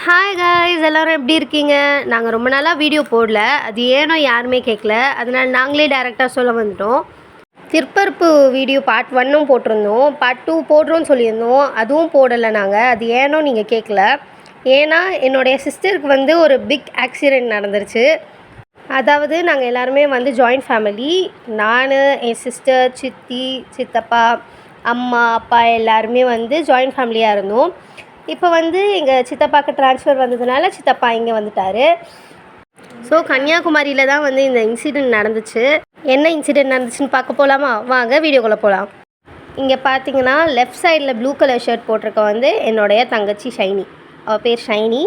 Hi guys, எல்லோரும் எப்படி இருக்கீங்க? நாங்கள் ரொம்ப நாளாக வீடியோ போடல. அது ஏனோ யாருமே கேட்கல. அதனால் நாங்களே டைரெக்டாக சொல்ல வந்துட்டோம். திருப்பரப்பு வீடியோ பார்ட் 1ம் போட்டிருந்தோம், பார்ட் 2 போடுறோன்னு சொல்லியிருந்தோம். அதுவும் போடலை நாங்கள். அது ஏனோ நீங்கள் கேட்கல. ஏன்னா என்னுடைய சிஸ்டருக்கு ஒரு பிக் ஆக்சிடெண்ட் நடந்துருச்சு. அதாவது நாங்கள் எல்லாருமே ஜாயிண்ட் ஃபேமிலி. நான், என் சிஸ்டர், சித்தி, சித்தப்பா, அம்மா, அப்பா எல்லாருமே ஜாயிண்ட் ஃபேமிலியாக இருந்தோம். இப்போ எங்கள் சித்தப்பாவுக்கு ட்ரான்ஸ்ஃபர் வந்ததுனால சித்தப்பா இங்கே வந்துட்டார். ஸோ கன்னியாகுமரியில் தான் இந்த இன்சிடெண்ட் நடந்துச்சு. என்ன இன்சிடெண்ட் நடந்துச்சுன்னு பார்க்க போகலாமா? வாங்க வீடியோக்குள்ளே போகலாம். இங்கே பார்த்தீங்கன்னா லெஃப்ட் சைடில் ப்ளூ கலர் ஷர்ட் போட்டிருக்க என்னுடைய தங்கச்சி ஷைனி. அவள் பேர் ஷைனி.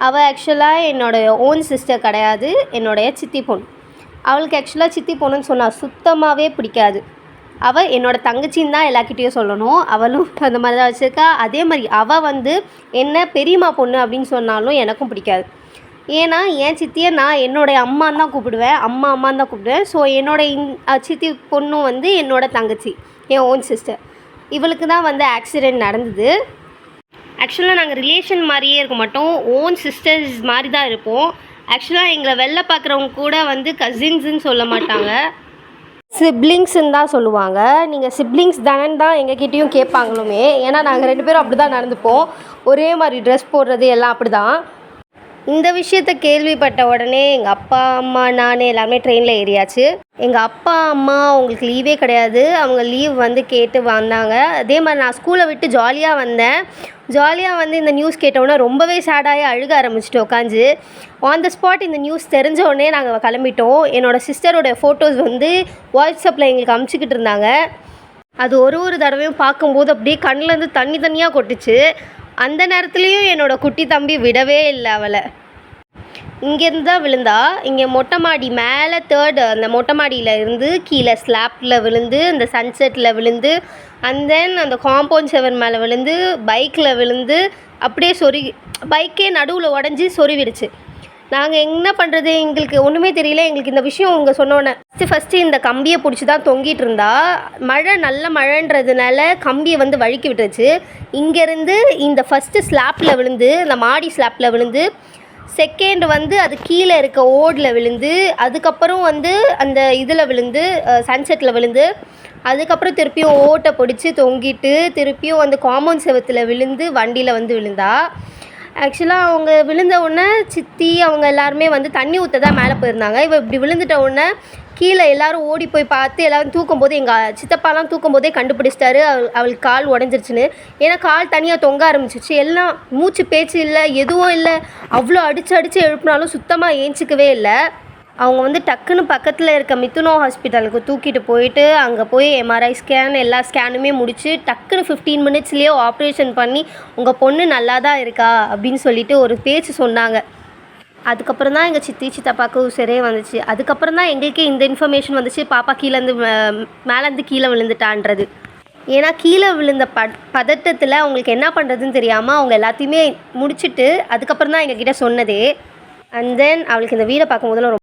அவள் ஆக்சுவலாக என்னோடய ஓன் சிஸ்டர் கிடையாது, என்னுடைய சித்தி பொண்ணு. அவளுக்கு ஆக்சுவலாக சித்தி பொண்ணுன்னு சொன்னால் சுத்தமாகவே பிடிக்காது. அவள் என்னோடய தங்கச்சின்னு தான் எல்லாக்கிட்டேயும் சொல்லணும். அவளும் அந்த மாதிரி தான் வச்சுருக்கா. அதே மாதிரி அவள் என்ன பெரியம்மா பொண்ணு அப்படின்னு சொன்னாலும் எனக்கும் பிடிக்காது. ஏன்னா என் சித்தியை நான் என்னோடய அம்மான்னு தான் கூப்பிடுவேன், அம்மான்னு தான் கூப்பிடுவேன். ஸோ என்னோடய சித்தி பொண்ணும் என்னோடய தங்கச்சி, என் ஓன் சிஸ்டர். இவளுக்கு தான் ஆக்சிடெண்ட் நடந்தது. ஆக்சுவலாக நாங்கள் ரிலேஷன் மாதிரியே இருக்க மாட்டோம், ஓன் சிஸ்டர்ஸ் மாதிரி தான் இருப்போம். ஆக்சுவலாக எங்களை வெளில பார்க்குறவங்க கூட கசின்ஸுன்னு சொல்ல மாட்டாங்க, சிப்ளிங்ஸ்ன்னு தான் சொல்லுவாங்க. நீங்கள் சிப்ளிங்ஸ் தானேன்னு தான் எங்ககிட்டேயும் கேட்பாங்களுமே. ஏன்னா நாங்கள் 2 பேரும் அப்படி தான் நடந்துப்போம். ஒரே மாதிரி ட்ரெஸ் போடுறது எல்லாம் அப்படி தான். இந்த விஷயத்தை கேள்விப்பட்ட உடனே எங்கள் அப்பா, அம்மா, நான் எல்லாருமே ட்ரெயினில் ஏறியாச்சு. எங்கள் அப்பா, அம்மா அவங்களுக்கு லீவே கிடையாது. அவங்க லீவ் கேட்டு வந்தாங்க. அதே மாதிரி நான் ஸ்கூலை விட்டு ஜாலியாக வந்தேன். ஜாலியாக இந்த நியூஸ் கேட்டவுடனே ரொம்பவே சேடாகி அழுக ஆரம்பிச்சிட்டு உட்காந்து. ஆன் த ஸ்பாட் இந்த நியூஸ் தெரிஞ்ச உடனே நாங்கள் கிளம்பிட்டோம். என்னோடய சிஸ்டரோட ஃபோட்டோஸ் வாட்ஸ்அப்பில் எங்களுக்கு அமுச்சிக்கிட்டு இருந்தாங்க. அது ஒரு தடவையும் பார்க்கும்போது அப்படியே கண்ணிலேருந்து தண்ணியாக கொட்டுச்சு. அந்த நேரத்துலேயும் என்னோடய குட்டி தம்பி விடவே இல்லை அவளை. இங்கேருந்து தான் விழுந்தா. இங்கே மொட்டை மாடி மேலே 3rd அந்த மொட்டை மாடியில் இருந்து கீழே ஸ்லாப்பில் விழுந்து, அந்த சன்செட்டில் விழுந்து, அண்ட் தென் அந்த காம்பவுண்ட் செவர் மேலே விழுந்து, பைக்கில் விழுந்து, அப்படியே பைக்கே நடுவில் உடஞ்சி சொருவிடுச்சு. நாங்கள் என்ன பண்ணுறது, எங்களுக்கு ஒன்றுமே தெரியல. எங்களுக்கு இந்த விஷயம் அவங்க சொன்னோன்னே ஃபஸ்ட்டு இந்த கம்பியை பிடிச்சி தான் தொங்கிட்டு இருந்தா. நல்ல மழைன்றதுனால கம்பியை வழுக்கி விட்டுருச்சு. இங்கேருந்து இந்த ஃபஸ்ட்டு ஸ்லாப்பில் விழுந்து, இந்த மாடி ஸ்லாப்பில் விழுந்து, செகண்ட் அது கீழே இருக்க ஓடில் விழுந்து, அதுக்கப்புறம் அந்த இதில் விழுந்து, சன்செட்டில் விழுந்து, அதுக்கப்புறம் திருப்பியும் ஓட்டை பிடிச்சி தொங்கிட்டு, திருப்பியும் காம்பவுண்ட் செவத்தில் விழுந்து, வண்டியில் விழுந்தா. ஆக்சுவலாக அவங்க விழுந்த உடனே சித்தி அவங்க எல்லாருமே தண்ணி ஊற்ற தான் மேலே போயிருந்தாங்க. இவள் இப்படி விழுந்துட்ட உடனே கீழே எல்லோரும் ஓடி போய் பார்த்து எல்லோரும் தூக்கும்போது எங்கள் சித்தப்பாலாம் தூக்கும்போதே கண்டுபிடிச்சிட்டாரு அவளுக்கு கால் உடஞ்சிருச்சுன்னு. ஏன்னா கால் தனியாக தொங்க ஆரம்பிச்சிச்சு. எல்லாம் மூச்சு பேச்சு இல்லை, எதுவும் இல்லை. அவ்வளோ அடித்து எழுப்பினாலும் சுத்தமாக ஏஞ்சிக்கவே இல்லை. அவங்க டக்குன்னு பக்கத்தில் இருக்க மிதுனோ ஹாஸ்பிட்டலுக்கு தூக்கிட்டு போயிட்டு அங்கே போய் எம்ஆர்ஐ ஸ்கேன் எல்லா ஸ்கேனுமே முடித்து டக்குன்னு 15 மினிட்ஸ்லேயே ஆப்ரேஷன் பண்ணி உங்கள் பொண்ணு நல்லா தான் இருக்கா அப்படின்னு சொல்லிட்டு ஒரு பேச்சு சொன்னாங்க. அதுக்கப்புறம் தான் எங்கள் சித்தி சித்தப்பாவுக்கு சரியே வந்துச்சு. அதுக்கப்புறம் தான் எங்களுக்கே இந்த இன்ஃபர்மேஷன் வந்துச்சு, பாப்பா மேலேருந்து கீழே விழுந்துட்டான்றது. ஏன்னா கீழே விழுந்த பதட்டத்தில் அவங்களுக்கு என்ன பண்ணுறதுன்னு தெரியாமல் அவங்க எல்லாத்தையுமே முடிச்சுட்டு அதுக்கப்புறம் தான் எங்ககிட்ட சொன்னதே. அண்ட் தென் அவளுக்கு இந்த வீடை பார்க்கும்போதெல்லாம்